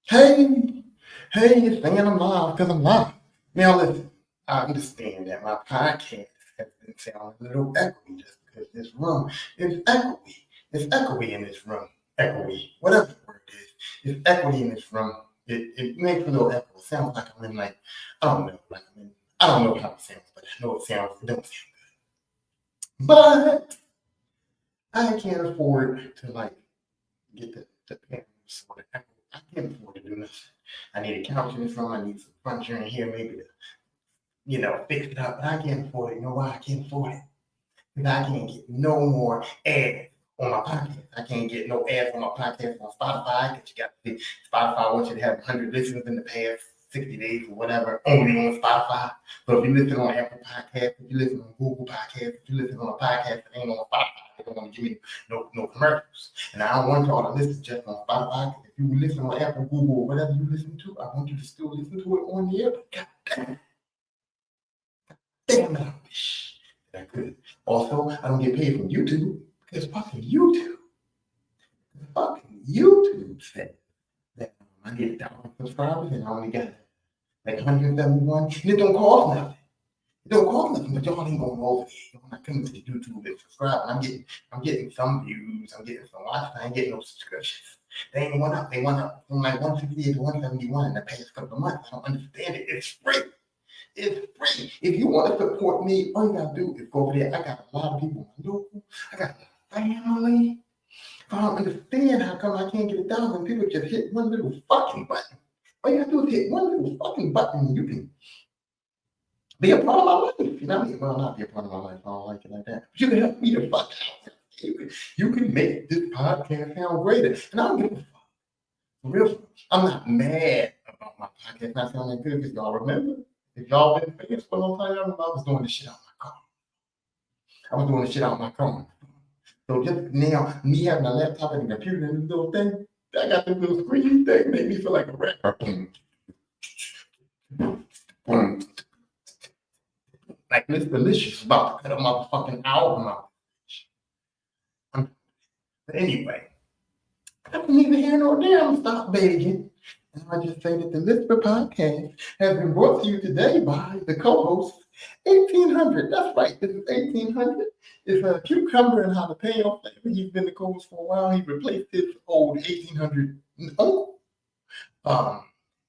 Hey, hey, it's saying I'm live because I'm live. Now listen, I understand that my podcast has been sounding a little echoey just because this room is echoey. It's echoey in this room. Echoey, whatever the word is. It's echoey in this room. It makes a little echo. It sounds like I'm in like, I don't know, I don't know how it sounds, but I know it don't sound good. But I can't afford to like get the parents sort of echo. I can't afford to do nothing. I need a couch in this room. I need some furniture in here, maybe to, fix it up. But I can't afford it. You know why I can't afford it? Because I can't get no more ads on my podcast. I can't get no ads on my podcast on Spotify because you got to see Spotify wants you to have 100 listens in the past 60 days or whatever, only on Spotify. So if you listen on Apple Podcasts, if you listen on Google Podcasts, if you listen on a podcast that ain't on Spotify, they don't want to give me no commercials. And I don't want y'all to listen just on Spotify. If you listen on Apple, Google, or whatever you listen to, I want you to still listen to it on the air. But God damn it, I wish that I could. Also, I don't get paid from YouTube because fucking YouTube said that I need 1,000 subscribers and I only got like 171. And it don't cost nothing. It don't cost nothing, but y'all ain't going over there. Y'all not coming to YouTube and subscribe. And I'm getting some views. I'm getting some watch. I ain't getting no subscriptions. They ain't went up. They went up from like 158 to 171 in the past couple of months. I don't understand it. It's free. It's free. If you want to support me, all you gotta do is go over there. I got a lot of people in my local. I got a family. I don't understand how come I can't get 1,000 people just hit one little fucking button. All you have to do is hit one little fucking button and you can be a part of my life. You know what I mean? Well, not be a part of my life. I don't like it like that. But you can help me to fuck out. You can make this podcast sound greater. And I don't give a fuck. For real. I'm not mad about my podcast not sounding good because y'all remember. If y'all been fans for a long time, I remember I was doing this shit out my car. I was doing this shit out my car. So just now, me having a laptop and a computer and this little thing, I got this little screen thing, make me feel like a rapper. Like Miss Delicious about to cut a motherfucking album out. But anyway, that's neither here nor there. I'm stop begging. And I just say that the Lisper podcast has been brought to you today by the co-host 1800. That's right, this is 1800. It's a cucumber and jalapeno flavor. He's been the co-host for a while. He replaced his old 1800 uncle.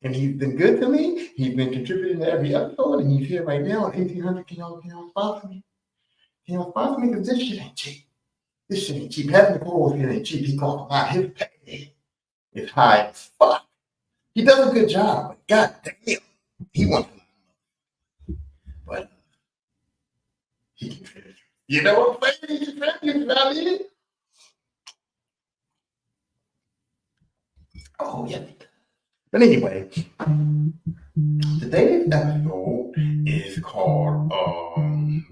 And he's been good to me. He's been contributing to every episode, and he's here right now. 1800, can y'all sponsor me? Can y'all sponsor me? Because this shit ain't cheap. This shit ain't cheap. Having the co-host here ain't cheap. He costs a lot. His pay is high as fuck. He does a good job, but goddamn, he wants to. But he can finish. You know what I'm saying? He can finish. It. Oh, yeah. But anyway, today's episode is called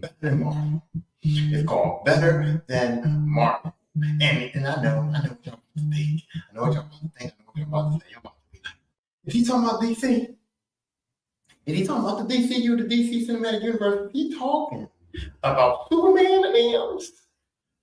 Better Than Marvel. It's called Better Than Marvel. And I know what y'all think. I know what y'all think. I know what y'all about to say. Y'all about to be like, is he talking about DC? Is he talking about the DCU, the DC Cinematic Universe? Is he talking about Superman and them?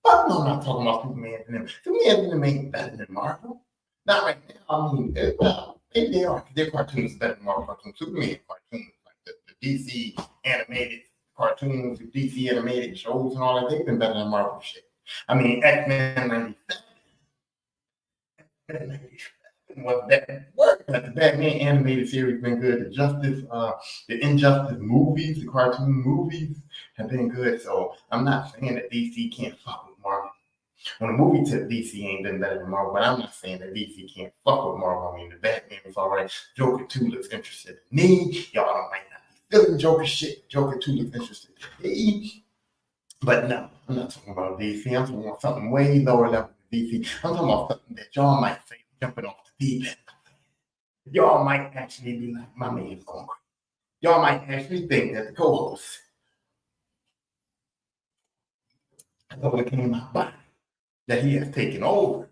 But no, I'm not talking about Superman and them. Superman and them ain't better than Marvel. Not right now. I mean, well, maybe they are. Their cartoons better than Marvel cartoons. Superman cartoons, like the DC animated cartoons, the DC animated shows and all that, they've been better than Marvel shit. I mean, X-Men 97. Was that work? The Batman animated series been good. The Injustice movies, the cartoon movies have been good. So I'm not saying that DC can't fuck with Marvel. On the movie tip, DC ain't been better than Marvel, but I'm not saying that DC can't fuck with Marvel. I mean, the Batman was alright. Joker 2 looks interested in me. Y'all don't might not be feeling Joker shit. Joker 2 looks interested in me. But no, I'm not talking about DC. I'm talking about something way lower level than DC. I'm talking about something that y'all might say jumping off the deep end. Y'all might actually be like, my man's going crazy. Y'all might actually think that the co-host has overcame my body, that he has taken over.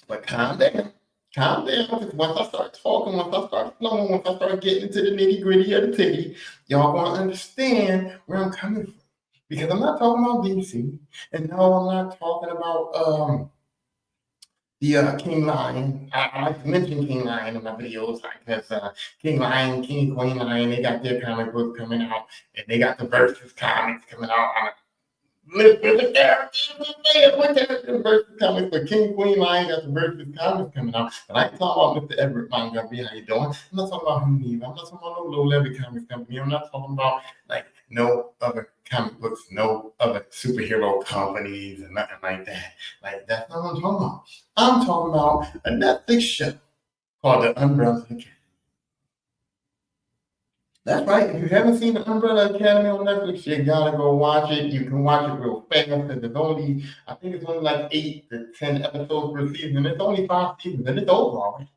But calm down. Calm down, because once I start talking, once I start flowing, once I start getting into the nitty-gritty of the titty, y'all gonna understand where I'm coming from. Because I'm not talking about DC, and no, I'm not talking about the King Lion. I like to mention King Lion in my videos, like because King Lion, King Queen Lion, they got their comic book coming out, and they got the Versus comics coming out. Listen, the characters, what characters versus comics, but King Queen Lion got the versus comics coming out. But I ain't talking about Mr. Everett Montgomery, how you doing? I'm not talking about him either. I'm not talking about no low level comics company. I'm not talking about like no other comic books, no other superhero companies and nothing like that. Like that's not what I'm talking about. I'm talking about a Netflix show called The Umbrella Academy. That's right. If you haven't seen the Umbrella Academy on Netflix, you gotta go watch it. You can watch it real fast because there's only, I think it's only like 8 to 10 episodes per season. It's only 5 seasons and it's over already.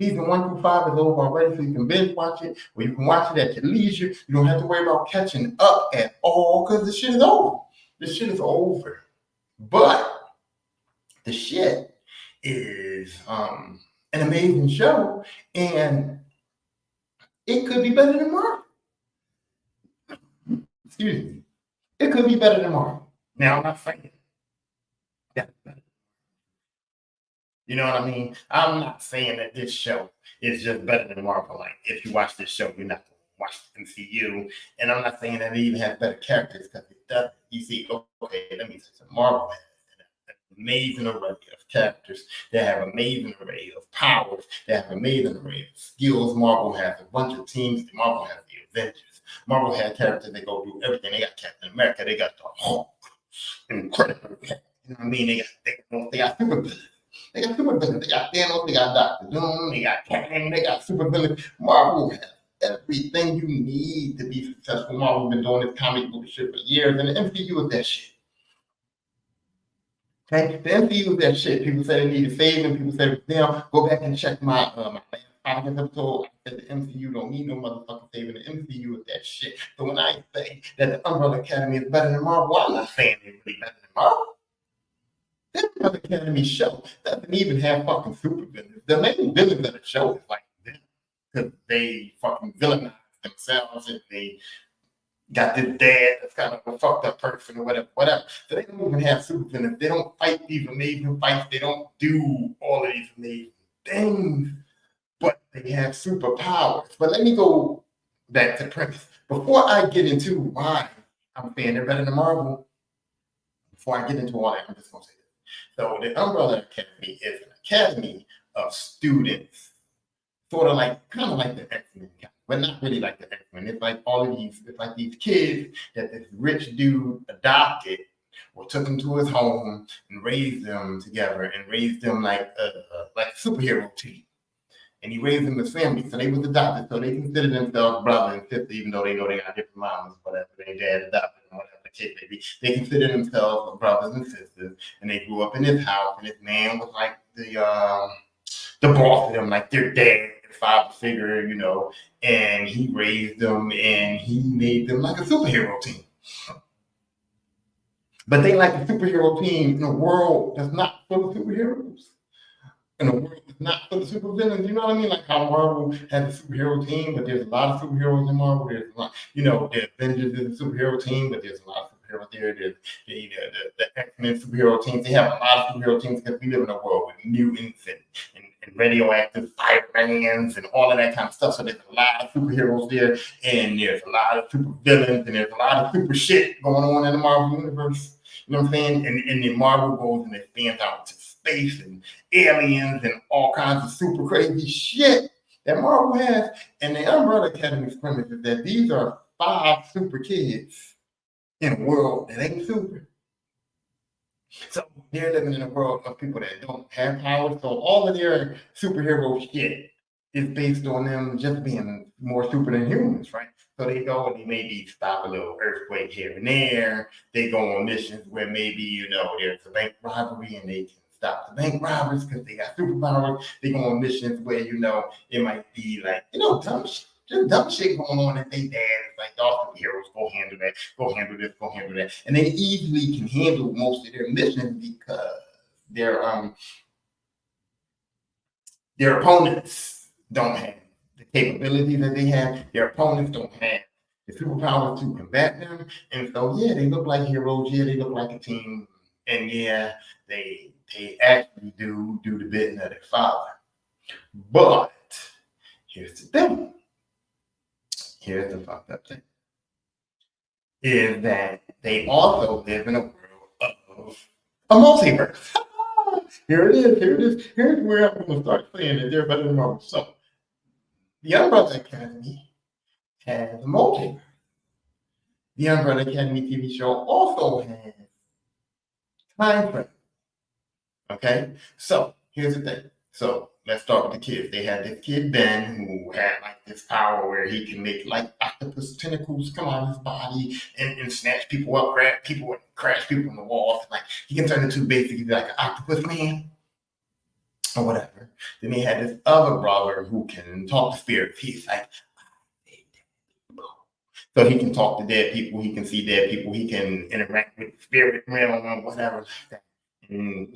Season 1 through 5 is over already, so you can binge watch it or you can watch it at your leisure. You don't have to worry about catching up at all because the shit is over. This shit is over. But the shit is an amazing show and it could be better than Marvel. Excuse me. It could be better than Marvel. Now, I'm not saying that's better. You know what I mean? I'm not saying that this show is just better than Marvel. Like, if you watch this show, you're not going to watch the MCU. And I'm not saying that it even has better characters because it doesn't. You see, okay, let me say something. Marvel has an amazing array of characters. They have an amazing array of powers. They have an amazing array of skills. Marvel has a bunch of teams. Marvel has the Avengers. Marvel has characters that go do everything. They got Captain America. They got the Hulk. Incredible. You know what I mean? They got super villains. They got super villains. They got Thanos. They got Doctor Doom. They got Kang. They got super villains. Marvel has everything you need to be successful. Marvel been doing this comic book shit for years, and the MCU is that shit. Okay, the MCU is that shit. People say they need to save them. People say them. Go back and check my podcast episode. I said the MCU don't need no motherfucking saving. The MCU is that shit. So when I say that the Umbrella Academy is better than Marvel, I'm not saying they're really better than Marvel. The Umbrella Academy show doesn't even have fucking super villains. The main villains of the show is like them because they fucking villainize themselves and they got this dad that's kind of a fucked up person or whatever. So they don't even have super villains. They don't fight these amazing fights. They don't do all of these amazing things, but they have superpowers. But let me go back to premise. Before I get into why I'm saying they're better than Marvel, before I get into all that, I'm just going to say this. So the Umbrella Academy is an academy of students, sort of like, kind of like the X-Men, but not really like the X-Men. It's like it's like these kids that this rich dude adopted or took them to his home and raised them together and raised them like a superhero team. And he raised them as family, so they was adopted. So they consider themselves brother and sister, even though they know they got different moms, whatever. Their dad adopted them, whatever the kid may be. They consider themselves brothers and sisters, and they grew up in this house. And this man was like the boss of them, like their dad, father figure, you know. And he raised them, and he made them like a superhero team. But they like a superhero team in a world that's not full of superheroes. In a world that's not for the supervillains, you know what I mean? Like how Marvel has a superhero team, but there's a lot of superheroes in Marvel. There's a lot, you know, the Avengers is a superhero team, but there's a lot of superheroes there. There's the X-Men superhero teams. They have a lot of superhero teams because we live in a world with mutants and radioactive Spider-Mans and all of that kind of stuff. So there's a lot of superheroes there, and there's a lot of super villains, and there's a lot of super shit going on in the Marvel universe. You know what I'm saying? And then Marvel goes and expands out to space and aliens and all kinds of super crazy shit that Marvel has. And the Umbrella Academy's premise is that these are 5 super kids in a world that ain't super. So they're living in a world of people that don't have powers. So all of their superhero shit is based on them just being more super than humans, right? So they go and they maybe stop a little earthquake here and there. They go on missions where maybe, you know, there's a bank robbery and they can stop the bank robbers because they got superpowers. They go on missions where, you know, it might be like, you know, dumb shit. Just dumb shit going on that they dad is like, y'all superheroes, go handle that, go handle this, go handle that. And they easily can handle most of their missions because their opponents don't have the capabilities that they have. Their opponents don't have the superpowers to combat them. And so, yeah, they look like heroes. Yeah, they look like a team. And yeah, they they actually do the bidding of their father. But here's the thing. Here's the fucked up thing. Is that they also live in a world of a multiverse. Here it is. Here's where I'm going to start saying that they're better than Marvel. So, the Umbrella Academy has a multiverse. The Umbrella Academy TV show also has time frame. Okay? So, here's the thing. So, let's start with the kids. They had this kid, Ben, who had like this power where he can make like octopus tentacles come out of his body and snatch people up, grab people, and crash people in the walls. Like, he can turn into basically like an octopus man or whatever. Then he had this other brother who can talk to spirits. He's like, so he can talk to dead people, he can see dead people, he can interact with the spirit realm or whatever like that. And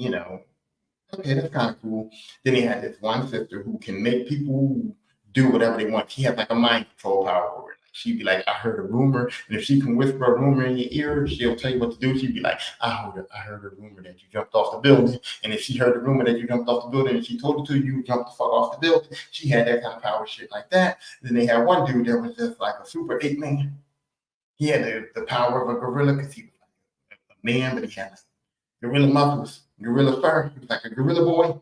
okay, that's kind of cool. Then he had this one sister who can make people do whatever they want. She had like a mind control power over it. Like, she'd be like, I heard a rumor, and if she can whisper a rumor in your ear, she'll tell you what to do. She'd be like, I heard a rumor that you jumped off the building. And if she heard the rumor that you jumped off the building and she told it to you, you jumped the fuck off the building. She had that kind of power, shit like that. Then they had one dude that was just like a super ape man. He had the power of a gorilla because he was like a man, but he had like gorilla muscles, gorilla fur. He was like a gorilla boy.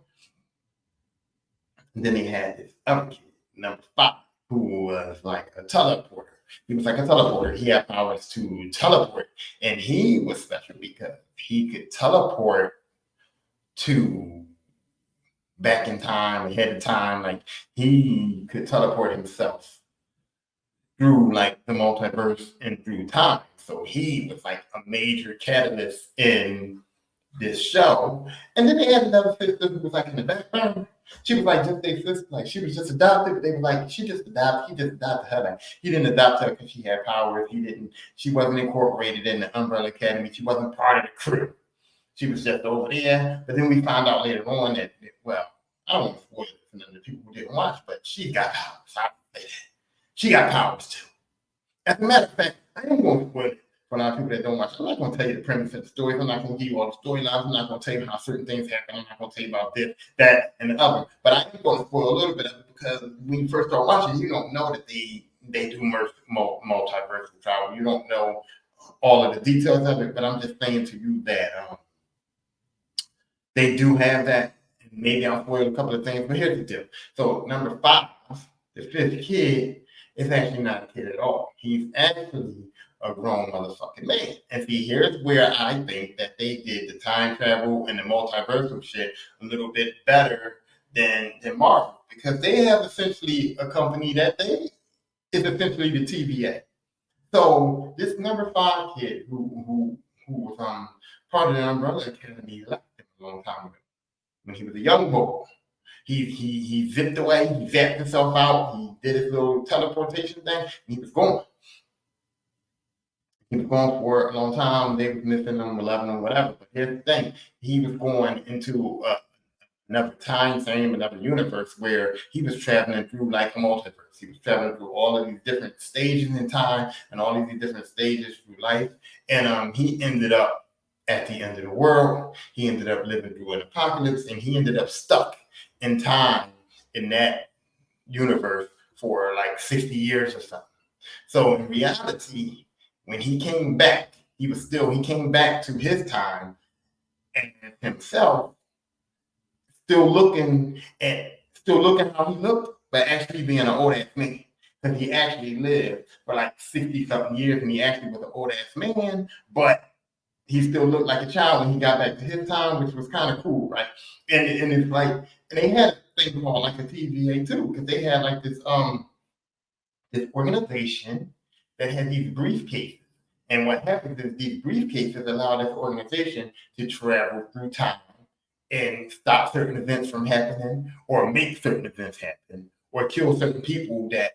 And then they had this other kid, number 5, who was like a teleporter. He was like a teleporter. He had powers to teleport. And he was special because he could teleport to back in time, ahead of time. Like, he could teleport himself through like the multiverse and through time. So he was like a major catalyst in this show. And then they had another sister who was like in the background. She was like just their sister, like she was just adopted. But they were like, she just adopted. He just adopted her. Like, he didn't adopt her because she had powers. She wasn't incorporated in the Umbrella Academy. She wasn't part of the crew. She was just over there. But then we found out later on that, well, I don't want to spoil it for none of the people who didn't watch, but she got powers. I would say that. She got powers too. As a matter of fact, I am going to spoil it for a lot of people that don't watch. I'm not going to tell you the premise of the story. I'm not going to give you all the storylines. I'm not going to tell you how certain things happen. I'm not going to tell you about this, that, and the other. But I am going to spoil a little bit of it because when you first start watching, you don't know that they do multiversal travel. You don't know all of the details of it. But I'm just saying to you that they do have that. Maybe I'll spoil a couple of things, but here's the deal. So number 5, the 5th kid, is actually not a kid at all. He's actually a grown motherfucking man. And see, here's where I think that they did the time travel and the multiversal shit a little bit better than Marvel, because they have essentially a company that is essentially the TVA. So this number 5 kid who was part of the Umbrella Academy left him a long time ago when he was a young boy. He zipped away, he zapped himself out, he did his little teleportation thing, and he was gone. He was gone for a long time. They was missing him, 11 or whatever. But here's the thing: he was going into another time frame, another universe where he was traveling through like a multiverse. He was traveling through all of these different stages in time and all of these different stages through life. And he ended up at the end of the world. He ended up living through an apocalypse, and he ended up stuck in time in that universe for like 60 years or something. So in reality, when he came back, he came back to his time and himself still looking how he looked, but actually being an old ass man. Because he actually lived for like 60 something years, and he actually was an old ass man, but he still looked like a child when he got back to his time, which was kind of cool, right? And it's like, and they had a thing called like a TVA too, because they had like this organization that had these briefcases. And what happens is these briefcases allow this organization to travel through time and stop certain events from happening, or make certain events happen, or kill certain people that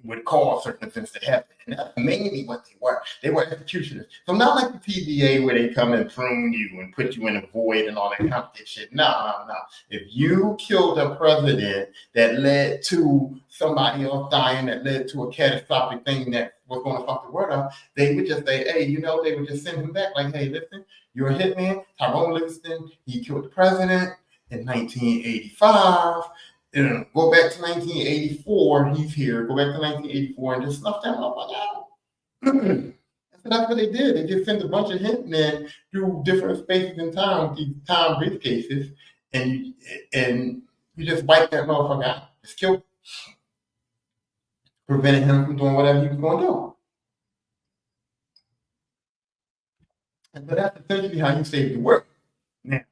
would cause certain events to happen. And that's mainly what they were. They were executioners. So not like the TVA where they come and prune you and put you in a void and all that kind of shit. No. If you killed a president that led to somebody else dying, that led to a catastrophic thing that was going to fuck the world up, they would just say, hey, they would just send him back like, hey, listen, You're a hitman. Tyrone Livingston, he killed the president in 1985. And go back to 1984, he's here. Go back to 1984 and just snuff that motherfucker out. So that's what they did. They just sent a bunch of hitmen through different spaces in time with these time briefcases, and you just wipe that motherfucker out. Just kill him. Preventing him from doing whatever he was going to do. And so that's essentially how you save the world. Now,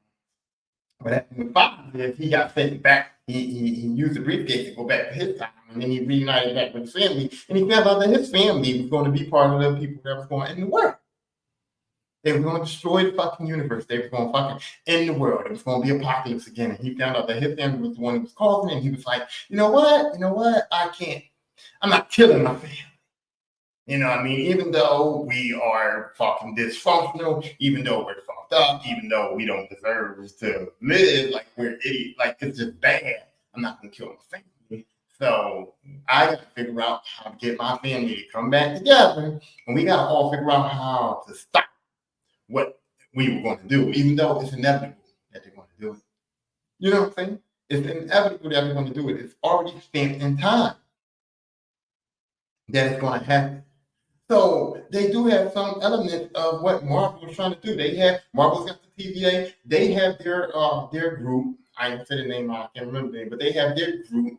what happened with Bob is he got sent back. He used the briefcase to go back to his time, and then he reunited back with his family. And he found out that his family was going to be part of the people that was going to end the world. They were going to destroy the fucking universe. They were going to fucking end the world. It was going to be apocalypse again. And he found out that his family was the one who was causing it. And he was like, you know what? I can't. I'm not killing my family. You know what I mean? Even though we are fucking dysfunctional, even though we're fucked up, even though we don't deserve to live, like we're idiots, like it's just bad, I'm not going to kill my family. So I got to figure out how to get my family to come back together. And we got to all figure out how to stop what we were going to do, even though it's inevitable that they're going to do it. You know what I'm saying? It's inevitable that they're going to do it. It's already stamped in time that it's going to happen. So they do have some elements of what Marvel was trying to do. They have Marvel's got the TVA. They have their group. I didn't say the name. I can't remember the name, but they have their group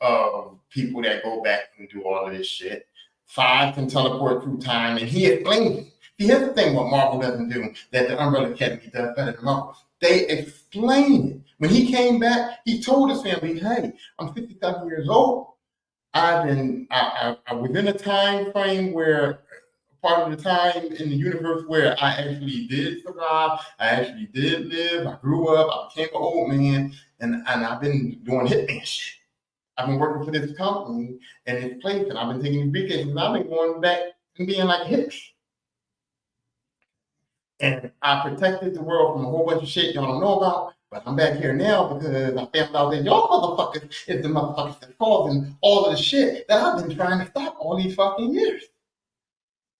of people that go back and do all of this shit. 5 can teleport through time, and he explains it. See, here's the thing: what Marvel doesn't do that the Umbrella Academy does better than Marvel. They explain it. When he came back, he told his family, "Hey, I'm 57 years old. I was in a time frame where part of the time in the universe where I actually did survive, I actually did live, I grew up, I became an old man, and I've been doing hitman shit. I've been working for this company and this place, and I've been taking these briefcases, and I've been going back and being like a hitman. And I protected the world from a whole bunch of shit y'all don't know about. But I'm back here now because I found out that y'all motherfuckers is the motherfuckers that's causing all of the shit that I've been trying to stop all these fucking years.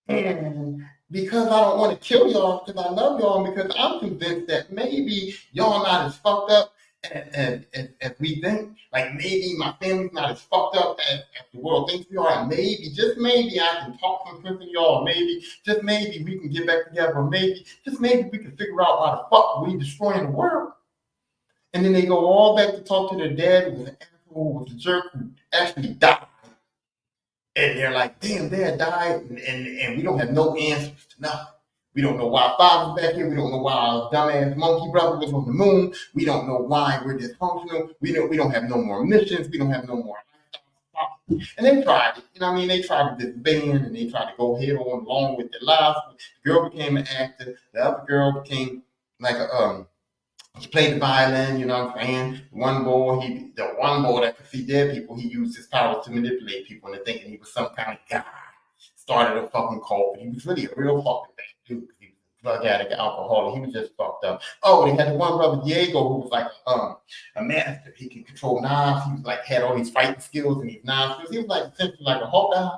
And because I don't want to kill y'all, because I love y'all, and because I'm convinced that maybe y'all not as fucked up as we think. Like maybe my family's not as fucked up as the world thinks we are. And maybe, just maybe, I can talk some sense to y'all. Maybe, just maybe, we can get back together. Or maybe, just maybe, we can figure out why the fuck we destroying the world. And then they go all back to talk to their dad, who was an asshole, who was a jerk, who actually died. And they're like, damn, dad died, and we don't have no answers to nothing. We don't know why father's back here. We don't know why our dumbass monkey brother was on the moon. We don't know why we're dysfunctional. We don't have no more missions. We don't have no more lifestyle. And they tried it. You know what I mean? They tried to disband, and they tried to go head on along with their lives. The girl became an actor. The other girl became like a he played the violin, you know what I'm saying? The one boy that could see dead people, he used his powers to manipulate people into thinking he was some kind of guy. Started a fucking cult, but he was really a real fucking bad dude. He was a drug addict, alcoholic. He was just fucked up. Oh, they had the one brother Diego who was like a master. He could control knives. He was like had all these fighting skills and these knife skills. He was like essentially like a Hawkeye.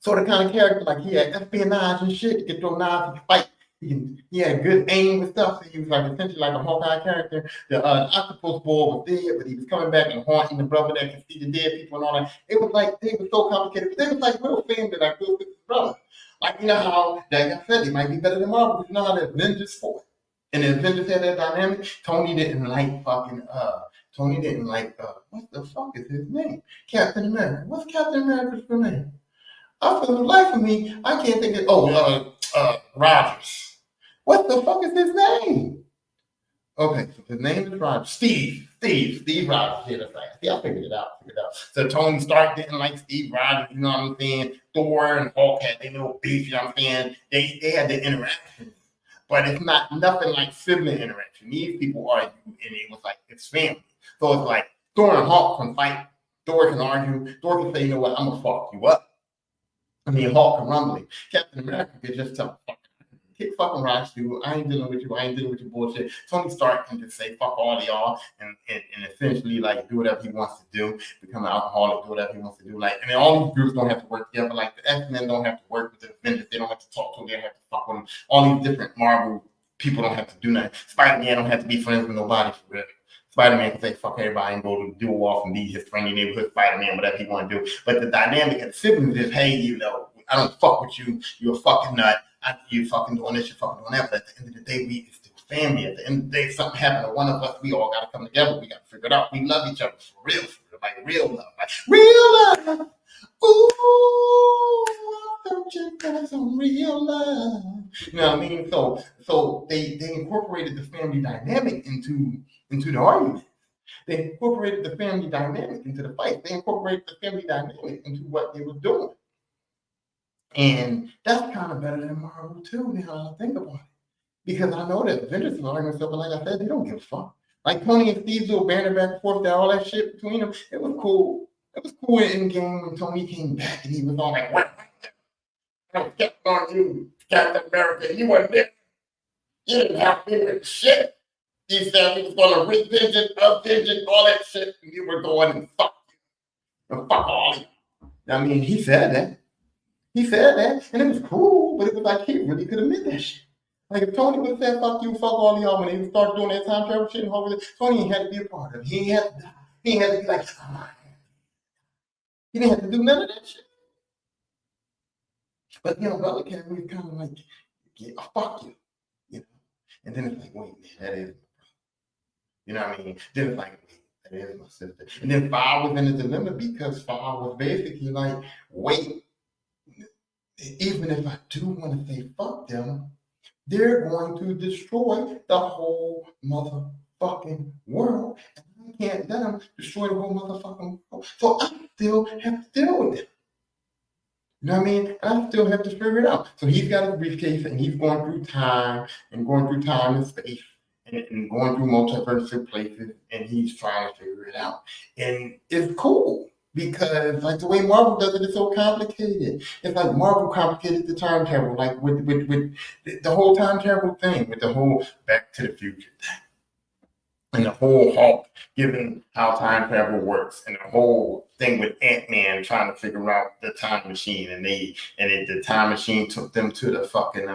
So the kind of character like he had espionage and shit. He could throw knives, he could fight. He had good aim and stuff, so he was like essentially like a Hawkeye character. The octopus boy was dead, but he was coming back and haunting the brother that could see the dead people and all that. It was like they were so complicated. They was like real family, like real sister brother. Like you know how, like I said, they might be better than Marvel, but you know how the Avengers fought. And the Avengers had that dynamic. Tony didn't like what the fuck is his name? Captain America. What's Captain America's real name? For the life of me, I can't think of Rogers. What the fuck is his name? Okay, so his name is Rogers. Steve Rogers. Yeah, that's right. Yeah, I figured it out. So Tony Stark didn't like Steve Rogers, you know what I'm saying? Thor and Hulk had their little beef, you know what I'm saying? They had their interactions. But it's not nothing like sibling interaction. These people argue, and it was like it's family. So it's like Thor and Hulk can fight. Thor can argue. Thor can say, you know what, I'm gonna fuck you up. I mean, Hulk can rumble. Captain America could just tell fuck. kick fucking rocks, dude. I ain't dealing with you. I ain't dealing with your bullshit. Tony Stark can just say fuck all of y'all and essentially like do whatever he wants to do, become an alcoholic, do whatever he wants to do. Like, I mean, all these groups don't have to work together. Like the X-Men don't have to work with the Avengers. They don't have to talk to them. They don't have to fuck with them. All these different Marvel people don't have to do nothing. Spider-Man don't have to be friends with nobody for real. Spider-Man can say fuck everybody and go to do off and be his friendly neighborhood Spider-Man, whatever he want to do. But the dynamic of the siblings is, hey, you know, I don't fuck with you. You're a fucking nut. You fucking doing this, you're fucking doing that. But at the end of the day, we still family. At the end of the day, something happened to one of us. We all got to come together. We got to figure it out. We love each other for real, like real love. Like real love. Ooh, I'm searching for some real love. You know what I mean? So they incorporated the family dynamic into the argument. They incorporated the family dynamic into the fight. They incorporated the family dynamic into what they were doing. And that's kind of better than Marvel too, now I think about it. Because I know that Avengers is arguing stuff, but like I said, they don't give a fuck. Like Tony and Steve's little banner back and forth, that all that shit between them, it was cool. It was cool in game when Tony came back and he was all like, what? I was kept on you, Captain America, you weren't there. You didn't have to do with shit. He said he was going to revisit, upvisit, all that shit, and you were going and fuck you. And fuck all of you. I mean, he said that. He said that, and it was cool, but it was like he really could admit that shit. Like if Tony would have said, fuck you, fuck all of y'all, when they started doing that time travel shit and all that, Tony ain't had to be a part of it. He ain't had to be like, he didn't have to do none of that shit. But, you know, Bella Academy is kind of like, yeah, fuck you, you know? And then it's like, wait, man, that is my brother. You know what I mean? Then it's like, wait, that is my sister. And then Fire was in a dilemma because Fire was basically like, wait, even if I do want to say fuck them, they're going to destroy the whole motherfucking world. And I can't let them destroy the whole motherfucking world. So I still have to deal with it. You know what I mean? I still have to figure it out. So he's got a briefcase and he's going through time and space and going through multiverse places and he's trying to figure it out. And it's cool. Because like the way Marvel does it is so complicated. It's like Marvel complicated the time travel, like with the whole time travel thing, with the whole Back to the Future thing, and the whole Hulk given how time travel works, and the whole thing with Ant-Man trying to figure out the time machine, and the time machine took them to the fucking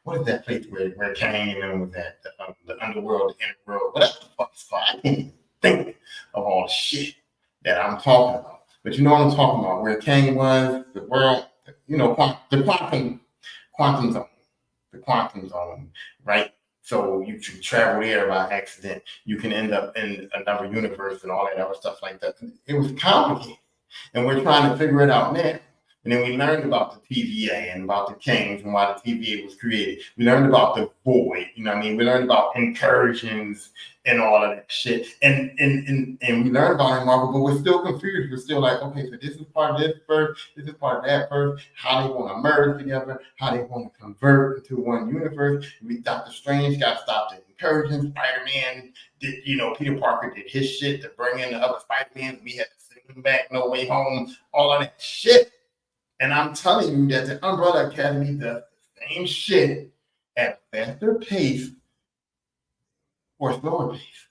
what is that place where Kang and them was at, the underworld, the inner world, whatever the fuck it's called. I can't even think of all the shit that I'm talking about. But you know what I'm talking about, where Kang was, the world, you know, the quantum zone, right? So you can travel there by accident. You can end up in another universe and all that other stuff like that. It was complicated. And we're trying to figure it out now. And then we learned about the TVA and about the Kings and why the TVA was created. We learned about the Void, you know what I mean? We learned about incursions and all of that shit. And we learned about it, Marvel, but we're still confused. We're still like, okay, so this is part of this first, this is part of that first, how they want to merge together, how they want to convert into one universe. Doctor Strange got stopped at incursions. Spider-Man did, you know, Peter Parker did his shit to bring in the other Spider-Man. We had to send him back, No Way Home, all of that shit. And I'm telling you that the Umbrella Academy does the same shit at a faster pace or slower pace.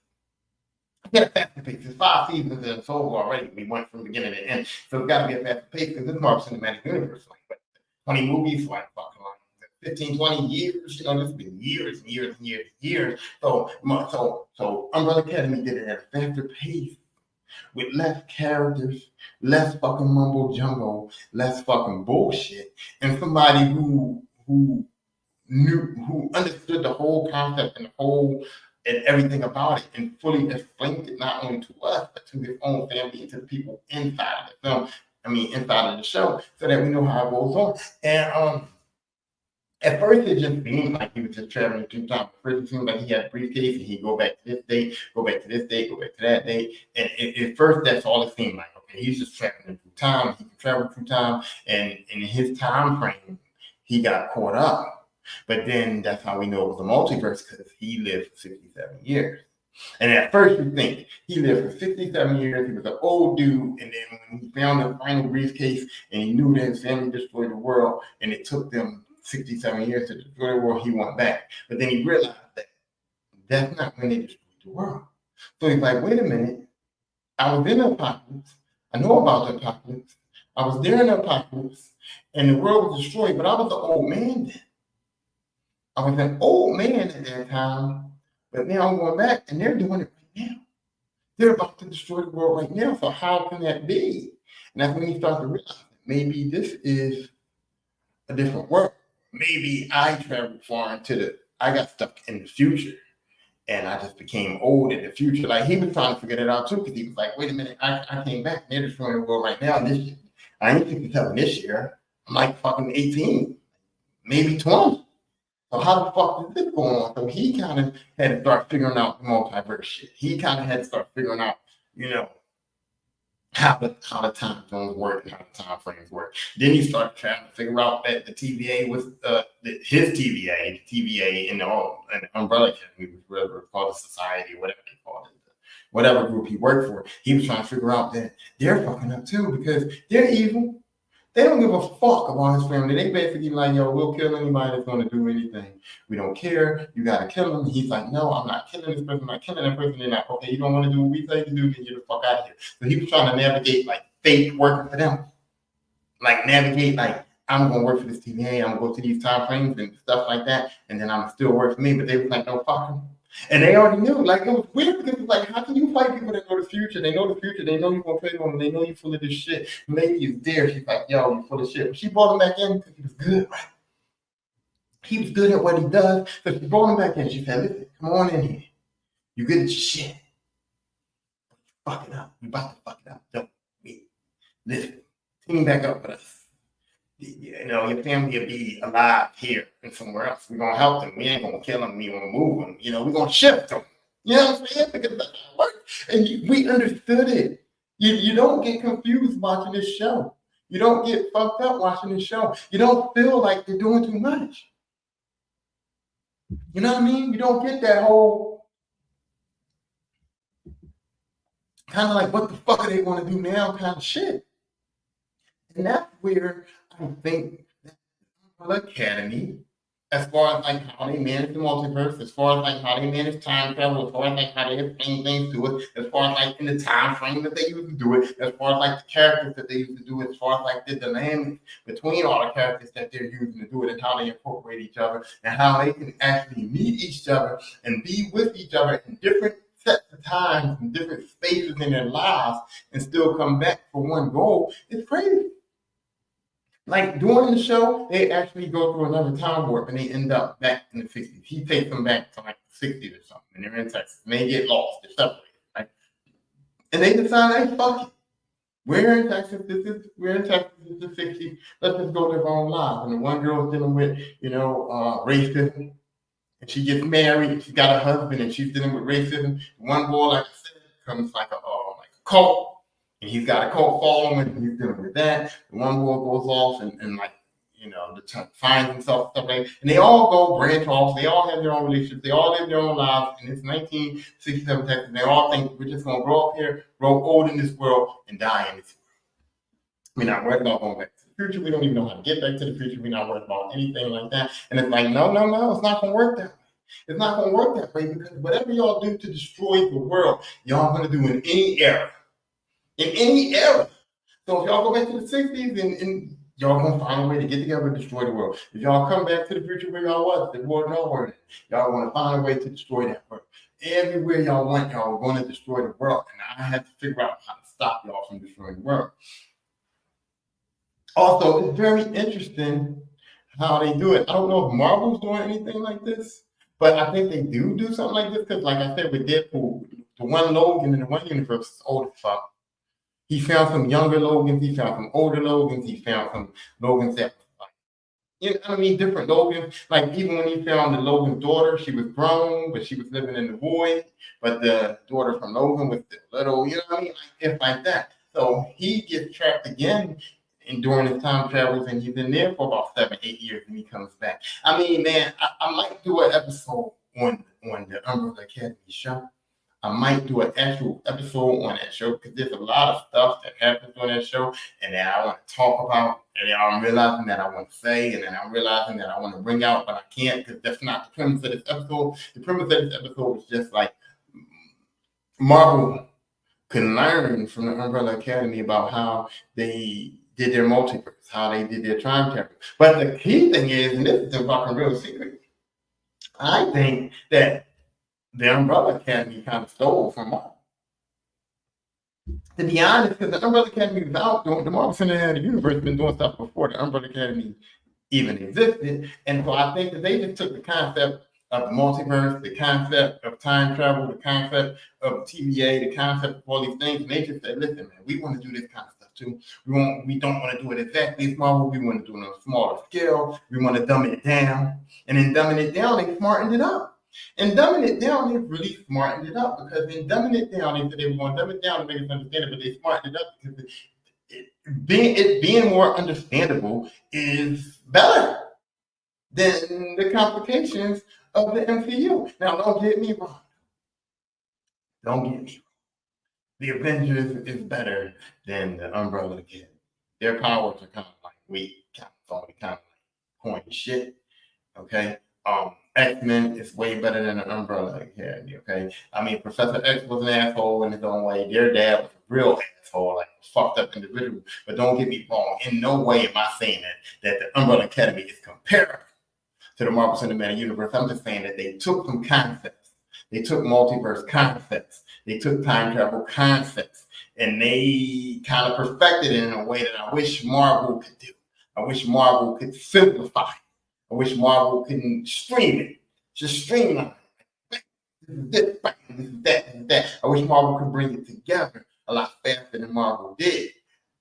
Get a faster pace. It's 5 seasons and it's over already. We went from beginning to end. So it's got to be a faster pace because this Marvel Cinematic Universe, like 20 movies, like fucking like 15, 20 years. You know, this has been years and years and years and years. So Umbrella Academy did it at a faster pace, with less characters, less fucking mumbo jumbo, less fucking bullshit, and somebody who understood the whole concept and everything about it and fully explained it not only to us but to his own family and to the people inside of the film. I mean, inside of the show, so that we know how it goes on. And at first, it just seemed like he was just traveling through time. At first, it seemed like he had a briefcase and he'd go back to this date, go back to this date, go back to that date. And at first, that's all it seemed like. Okay, he's just traveling through time. He can travel through time. And in his time frame, he got caught up. But then that's how we know it was a multiverse, because he lived for 67 years. And at first, you think he lived for 67 years. He was an old dude. And then when he found the final briefcase and he knew that his family destroyed the world, and it took them 67 years to destroy the world. He went back. But then he realized that that's not when they destroyed the world. So he's like, wait a minute. I was in the apocalypse. I know about the apocalypse. I was there in the apocalypse, and the world was destroyed, but I was an old man then. I was an old man at that time, but now I'm going back, and they're doing it right now. They're about to destroy the world right now, so how can that be? And that's when he starts to realize that maybe this is a different world. Maybe I traveled far I got stuck in the future. And I just became old in the future. Like he was trying to figure that out too, because he was like, wait a minute, I came back, they're destroying the world right now. And this year, I ain't 67 this year. I'm like fucking 18, maybe 20. So how the fuck is this going on? So he kind of had to start figuring out the multiverse shit. He kind of had to start figuring out, how the time zones work and how the time frames work. Then he started trying to figure out that the TVA was his TVA, the TVA in the Umbrella Academy, whatever it's called, the society, whatever they call it, whatever group he worked for. He was trying to figure out that they're fucking up too because they're evil. They don't give a fuck about his family. They basically like, yo, we'll kill anybody that's going to do anything. We don't care. You got to kill him. He's like, no, I'm not killing this person. I'm not killing that person. They're like, okay, you don't want to do what we say to do, then get the fuck out of here. So he was trying to navigate like fate working for them. Like navigate like, I'm going to work for this TVA. I'm going to go to these time frames and stuff like that. And then I'm still work for me. But they was like, no, fuck him. And they already knew, like, it was weird because it's like, how can you fight people that know the future? They know the future. They know you're going to play on them. They know you're full of this shit. The lady is there. She's like, yo, you're full of shit. But she brought him back in because he was good, right? He was good at what he does. So she brought him back in. She said, listen, come on in here. You good at your shit. Fuck it up. You about to fuck it up. Don't wait. Listen, team back up with us. Your family will be alive here and somewhere else. We're going to help them. We ain't going to kill them. We're going to move them. We're going to shift them. You know what I'm saying? Because that's how it works. And we understood it. You don't get confused watching this show. You don't get fucked up watching this show. You don't feel like you're doing too much. You know what I mean? You don't get that whole kind of like, what the fuck are they going to do now kind of shit. And that's where I think the Academy, as far as like how they manage the multiverse, as far as like how they manage time travel, as far as like how they explain things to it, as far as like in the time frame that they used to do it, as far as like the characters that they used to do it, as far as like the dynamic between all the characters that they're using to do it and how they incorporate each other and how they can actually meet each other and be with each other in different sets of times and different spaces in their lives and still come back for one goal. It's crazy. Like during the show, they actually go through another time warp and they end up back in the 60s. He takes them back to like the 60s or something, and they're in Texas. And they get lost, they're separated, right? And they decide, hey, fuck it. We're in Texas, we're in Texas, it's the 60s. Let's just go live our own lives. And the one girl's dealing with, racism. And she gets married, she's got a husband, and she's dealing with racism. The one boy, like I said, becomes like a cult. And he's got a cult following, and he's dealing with that. The one boy goes off and finds himself stuff like that. And they all go branch off. They all have their own relationships. They all live their own lives. And it's 1967 Texas. And they all think we're just going to grow up here, grow old in this world, and die in this world. We're not worried about going back to the future. We don't even know how to get back to the future. We're not worried about anything like that. And it's like, no, it's not going to work that way. It's not going to work that way because whatever y'all do to destroy the world, y'all going to do in any era. In any era. So if y'all go back to the 60s and y'all gonna find a way to get together and destroy the world. If y'all come back to the future where y'all was, the world y'all were in, y'all gonna find a way to destroy that world. Everywhere y'all went, y'all were gonna destroy the world. And I had to figure out how to stop y'all from destroying the world. Also, it's very interesting how they do it. I don't know if Marvel's doing anything like this, but I think they do something like this because, like I said, with Deadpool, the one Logan in the one universe is old as fuck. He found some younger Logans. He found some older Logans. He found some Logans that, different Logans. Like even when he found the Logan's daughter, she was grown, but she was living in the void. But the daughter from Logan was still little. Like it's like that. So he gets trapped again during his time travels, and he's in there for about 7-8 years, and he comes back. I mean, man, I might do an episode on the Umbrella Academy show. I might do an actual episode on that show because there's a lot of stuff that happens on that show and that I want to talk about. And then I'm realizing that I want to say, and then I'm realizing that I want to bring out, but I can't because that's not the premise of this episode. The premise of this episode is just like Marvel can learn from the Umbrella Academy about how they did their multiverse, how they did their time travel. But the key thing is, and this is the fucking real secret, I think that the Umbrella Academy kind of stole from Marvel. To be honest, because the Umbrella Academy was out doing the Marvel Cinematic Universe been doing stuff before the Umbrella Academy even existed. And so I think that they just took the concept of the multiverse, the concept of time travel, the concept of TVA, the concept of all these things, and they just said, listen, man, we want to do this kind of stuff too. We don't want to do it exactly as Marvel. We want to do it on a smaller scale. We want to dumb it down. And in dumbing it down, they smartened it up. And dumbing it down, they really smartened it up because in dumbing it down, they said they were going to dumb it down to make us understand it, but they smartened it up because it being more understandable is better than the complications of the MCU. Now, don't get me wrong. Don't get me wrong. The Avengers is better than the Umbrella Academy. Their powers are kind of like weak, kind of like corny shit. Okay. X-Men is way better than the Umbrella Academy, okay? I mean, Professor X was an asshole in his own way. Their dad was a real asshole, like a fucked up individual. But don't get me wrong, in no way am I saying that the Umbrella Academy is comparable to the Marvel Cinematic Universe. I'm just saying that they took some concepts. They took multiverse concepts. They took time travel concepts. And they kind of perfected it in a way that I wish Marvel could do. I wish Marvel could simplify. I wish Marvel couldn't stream it. Just streamline it. That. I wish Marvel could bring it together a lot faster than Marvel did.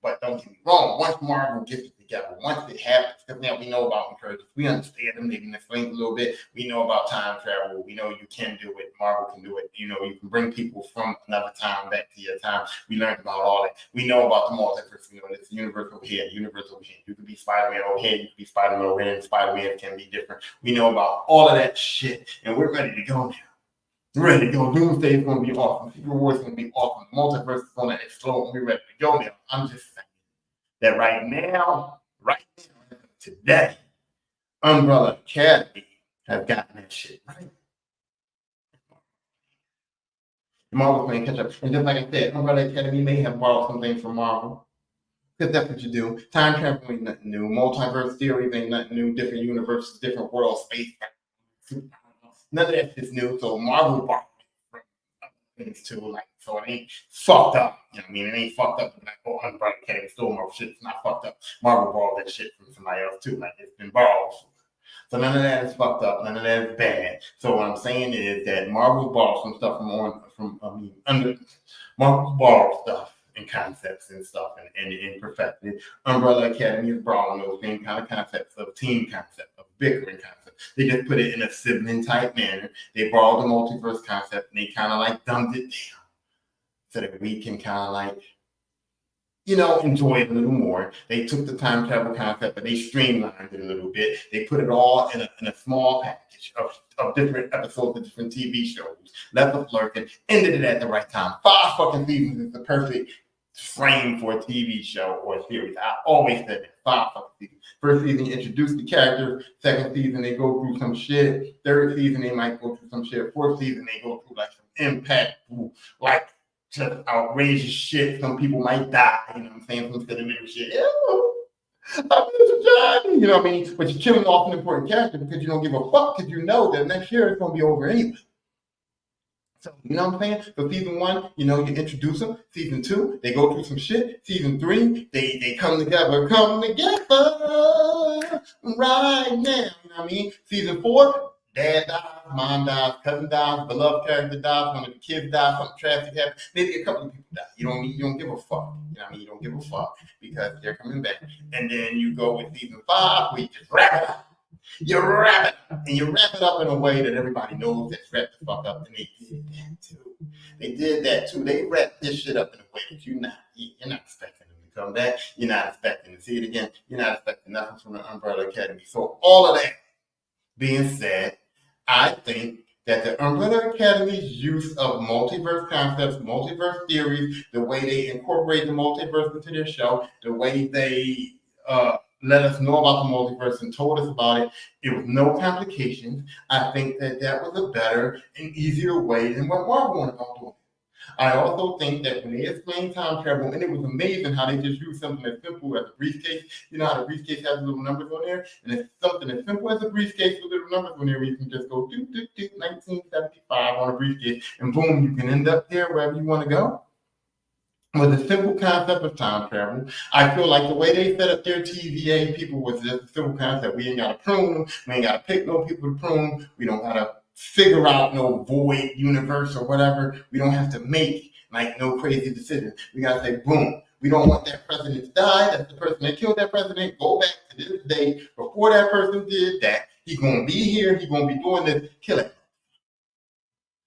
But don't get me wrong, once Marvel gets it together, once it happens, because now we know about encouragers, we understand them, they can explain a little bit. We know about time travel. We know you can do it. Marvel can do it. You know, you can bring people from another time back to your time. We learned about all that. We know about the multiverse. You know, it's universe over here, universe over here. You could be Spider-Man over here, you could be Spider-Man over here, and Spider-Man can be different. We know about all of that shit, and we're ready to go now. We're ready to go. Doomsday is going to be awesome. Secret Wars is going to be awesome. The multiverse is going to explode, and we're ready to go now. I'm just saying that right now, today, Umbrella Academy has gotten that shit right. Marvel's playing catch up. And just like I said, Umbrella Academy may have borrowed some things from Marvel. Because that's what you do. Time travel ain't nothing new. Multiverse theories ain't nothing new. Different universes, different worlds, space. None of that is new. So Marvel borrowed from things too. Like, so it ain't fucked up. You know what I mean? It ain't fucked up. Like, oh, Umbrella Academy stole Marvel shit. It's not fucked up. Marvel borrowed that shit from somebody else too. Like, it's been borrowed. So none of that is fucked up. None of that is bad. So what I'm saying is that Marvel borrowed some stuff Marvel borrowed stuff and concepts and stuff and perfected. Umbrella Academy is borrowing those same kind of concepts of team concept, of bickering concept. They just put it in a sibling type manner. They borrowed the multiverse concept and they kind of like dumbed it down so that we can kind of like, you know, enjoy it a little more. They took the time travel concept, but they streamlined it a little bit. They put it all in a small package of different episodes of different TV shows. Left the flirting, ended it at the right time. 5 fucking seasons is the perfect frame for a TV show or a series. I always said that. 5 fucking seasons. First season, you introduce the characters. Second season, they go through some shit. Third season, they might go through some shit. Fourth season, they go through like some impactful, like just outrageous shit. Some people might die, you know what I'm saying? Some sentimental shit. I'm Johnny, you know what I mean? But you're killing off an important character because you don't give a fuck because you know that next year it's going to be over anyway. So, you know what I'm saying? So season 1, you know, you introduce them. Season 2, they go through some shit. Season 3, they come together right now. You know what I mean? Season 4, dad dies, mom dies, cousin dies, beloved character dies, one of the kids dies, something tragic happens. Maybe a couple of people die. You don't give a fuck. You know what I mean? You don't give a fuck because they're coming back. And then you go with season 5, where you just wrap it up. You wrap it up, and you wrap it up in a way that everybody knows that's wrapped the fuck up, and they did that too. They wrapped this shit up in a way that you're not expecting them to come back. You're not expecting to see it again. You're not expecting nothing from the Umbrella Academy. So all of that being said, I think that the Umbrella Academy's use of multiverse concepts, multiverse theories, the way they incorporate the multiverse into their show, the way they let us know about the multiverse and told us about it, it was no complications. I think that was a better and easier way than what Marvel went about doing. I also think that when they explained time travel, and it was amazing how they just used something as simple as a briefcase. You know how the briefcase has little numbers on there? And it's something as simple as a briefcase with little numbers on there where you can just go 1975 on a briefcase, and boom, you can end up there wherever you want to go. With the simple concept of time travel, I feel like the way they set up their TVA people was just a simple concept. We ain't got to prune them. We ain't got to pick no people to prune. We don't got to figure out no void universe or whatever. We don't have to make like no crazy decisions. We got to say, boom, we don't want that president to die. That's the person that killed that president. Go back to this day before that person did that. He's going to be here. He's going to be doing this. Kill it.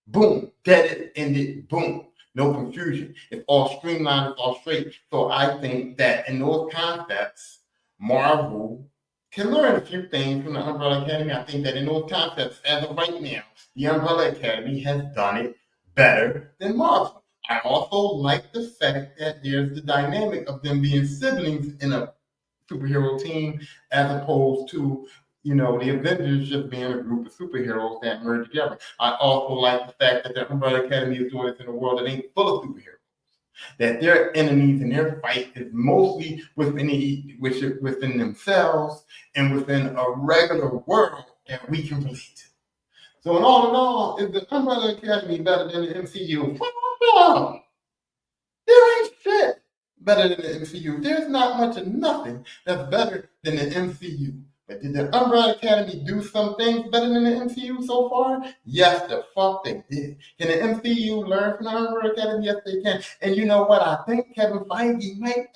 Boom. Dead it, ended. Boom. No confusion. It's all streamlined, it's all straight. So I think that in those concepts, Marvel can learn a few things from the Umbrella Academy. I think that in those concepts, as of right now, the Umbrella Academy has done it better than Marvel. I also like the fact that there's the dynamic of them being siblings in a superhero team as opposed to the Avengers just being a group of superheroes that merge together. I also like the fact that the Umbrella Academy is doing this in a world that ain't full of superheroes. That their enemies and their fight is mostly within themselves and within a regular world that we can relate to. So in all, is the Umbrella Academy better than the MCU? No. There ain't shit better than the MCU. There's not much of nothing that's better than the MCU. But did the Umbrella Academy do some things better than the MCU so far? Yes, the fuck they did. Can the MCU learn from the Umbrella Academy? Yes, they can. And you know what? I think Kevin Feige might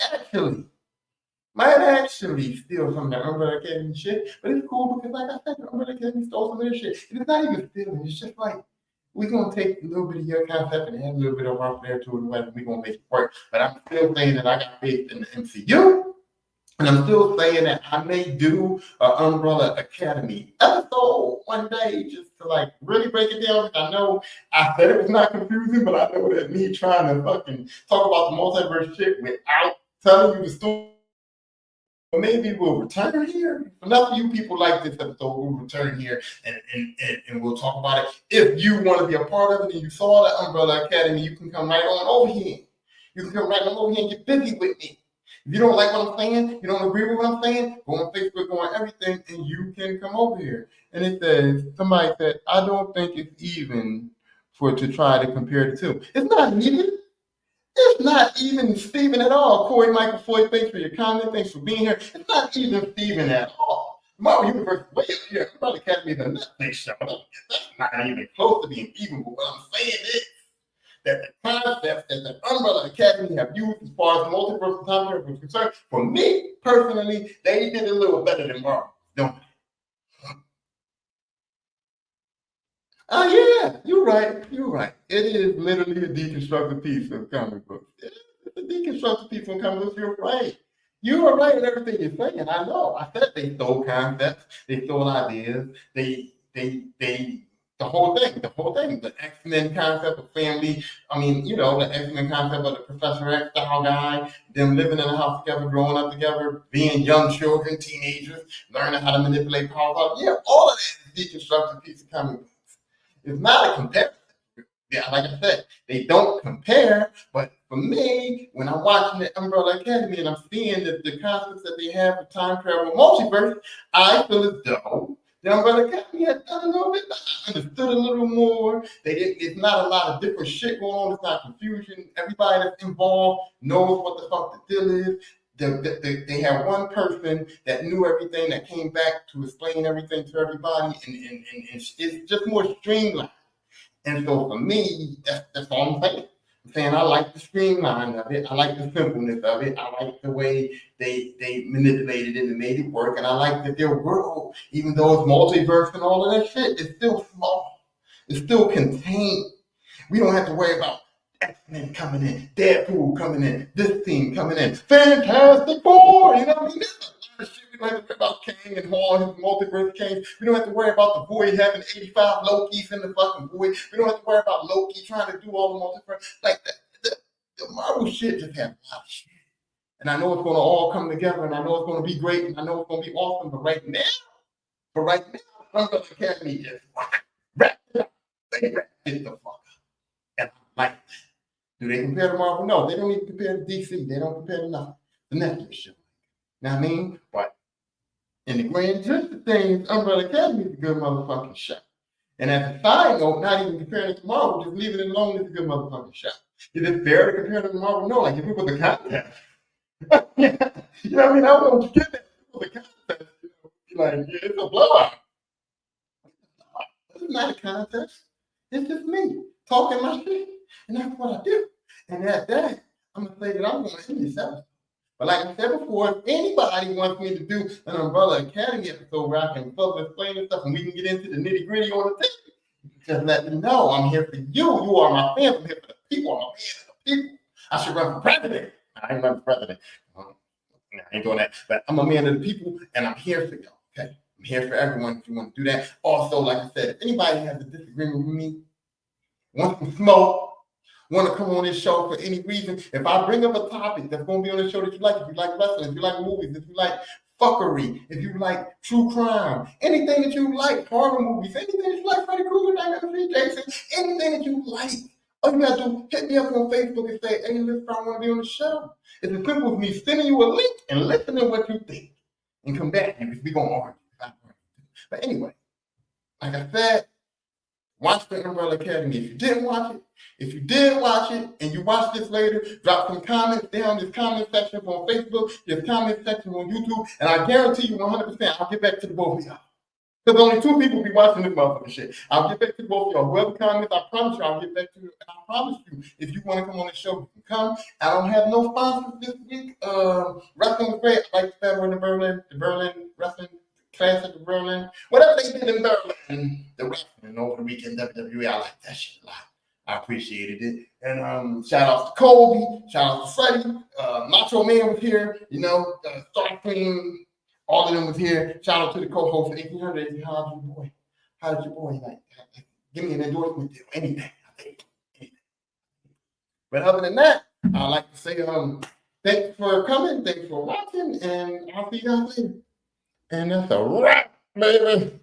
actually steal some of the Umbrella Academy shit. But it's cool because, like I said, the Umbrella Academy stole some of their shit. And it's not even stealing. It's just like, we're going to take a little bit of your concept and add a little bit of our flair to it, and we're going to make it work. But I'm still saying that I got faith in the MCU. And I'm still saying that I may do an Umbrella Academy episode one day just to like really break it down. I know I said it was not confusing, but I know that me trying to fucking talk about the multiverse shit without telling you the story, maybe we'll return here. Enough of you people like this episode, we'll return here and we'll talk about it. If you want to be a part of it and you saw the Umbrella Academy, you can come right on over here. You can come right on over here and get busy with me. If you don't like what I'm saying, you don't agree with what I'm saying, go on Facebook, go on everything, and you can come over here. And it says, somebody said, I don't think it's even to try to compare the two. It's not even. It's not even Steven at all. Corey Michael Floyd, thanks for your comment. Thanks for being here. It's not even Steven at all. Marvel Universe way up here. Umbrella Academy is a nothing show. That's not even close to being even. But what I'm saying is that the concepts that the Umbrella Academy have used as far as multiverse time travel is concerned, for me personally, they did a little better than Marvel, don't they? Oh yeah, you're right. It is literally a deconstructed piece of comic books. It's a deconstructed piece of comic books. You're right. You are right in everything you're saying. I know. I said they stole concepts, they stole ideas, the whole thing, the X-Men concept of family. I mean, the X-Men concept of the Professor X style guy, them living in a house together, growing up together, being young children, teenagers, learning how to manipulate power. Yeah, all of that is deconstructed piece of comic books. It's not a comparison. Yeah, like I said, they don't compare. But for me, when I'm watching the Umbrella Academy and I'm seeing the concepts that they have for time travel multiverse, I feel as though the Umbrella Academy has done a little bit better, understood a little more. It's not a lot of different shit going on. It's not confusion. Everybody that's involved knows what the fuck the deal is. They have one person that knew everything, that came back to explain everything to everybody, and it's just more streamlined. And so for me, that's all I'm saying. I'm saying I like the streamline of it. I like the simpleness of it. I like the way they manipulated it and made it work. And I like that their world, even though it's multiverse and all of that shit, it's still small. It's still contained. We don't have to worry about X-Men coming in, Deadpool coming in, this team coming in, Fantastic Four, you know what I mean? There's the shit. We don't have to worry about Kang and Hall, his multiverse Kang. We don't have to worry about the Void having 85 Lokis in the fucking Void. We don't have to worry about Loki trying to do all the multiverse. Like, the Marvel shit just has a lot of shit. And I know it's going to all come together, and I know it's going to be great, and I know it's going to be awesome. But right now, Umbrella Academy just wrapped it up. They wrapped it the fuck up. And I like that. Do they compare to Marvel? No, they don't even compare to DC. They don't compare to nothing. The Netflix show. You know what I mean? But in the grand gist of things, Umbrella Academy is a good motherfucking show. And as a side note, not even comparing it to Marvel, just leaving it alone, it's a good motherfucking show. Is it fair to compare it to Marvel? No, like if it was a contest. You know what I mean? I don't know what you get at. If it was a contest, like, yeah, it's a blowout. It's not a contest. It's just me talking my shit. And that's what I do. And at that, I'm going to say that I'm going to end this episode. But like I said before, if anybody wants me to do an Umbrella Academy episode where I can further explain this stuff and we can get into the nitty gritty on the thing, just let me know. I'm here for you. You are my fans. I'm here for the people. I'm a man of the people. I should run for president. I ain't running for president. I ain't doing that. But I'm a man of the people, and I'm here for y'all. Okay? I'm here for everyone if you want to do that. Also, like I said, if anybody has a disagreement with me, wants to smoke, want to come on this show for any reason, if I bring up a topic that's going to be on the show that you like, if you like wrestling, if you like movies, if you like fuckery, if you like true crime, anything that you like, horror movies, anything that you like, Freddy Krueger, Nightmare Jason, anything that you like, all you got to do, hit me up on Facebook and say, hey, listen, I want to be on the show. It's as simple as me sending you a link and listen to what you think and come back and we're going to argue. But anyway, like I said, watch the Umbrella Academy. If you didn't watch it, if you did watch it and you watch this later, drop some comments down in this comment section on Facebook, this comment section on YouTube, and I guarantee you 100% I'll get back to the both of y'all. Because only 2 people be watching this motherfucking shit. I'll get back to both of y'all. Whoever comments, I promise you I'll get back to you. And I promise you, if you want to come on the show, you can come. I don't have no sponsors this week. Wrestling was great. I like the family in the Berlin Wrestling Classic of Berlin. Whatever they did in Berlin, the wrestling over the weekend, WWE, I like that shit a lot. I appreciated it. And shout out to Kobe, shout out to Freddie, Macho Man was here, Starscream, all of them was here. Shout out to the co-host, 1800. How did your boy? How did your boy like? Give me an endorsement deal, anything. But other than that, I'd like to say thanks for coming, thanks for watching, and I'll see you guys later. And that's a wrap, baby.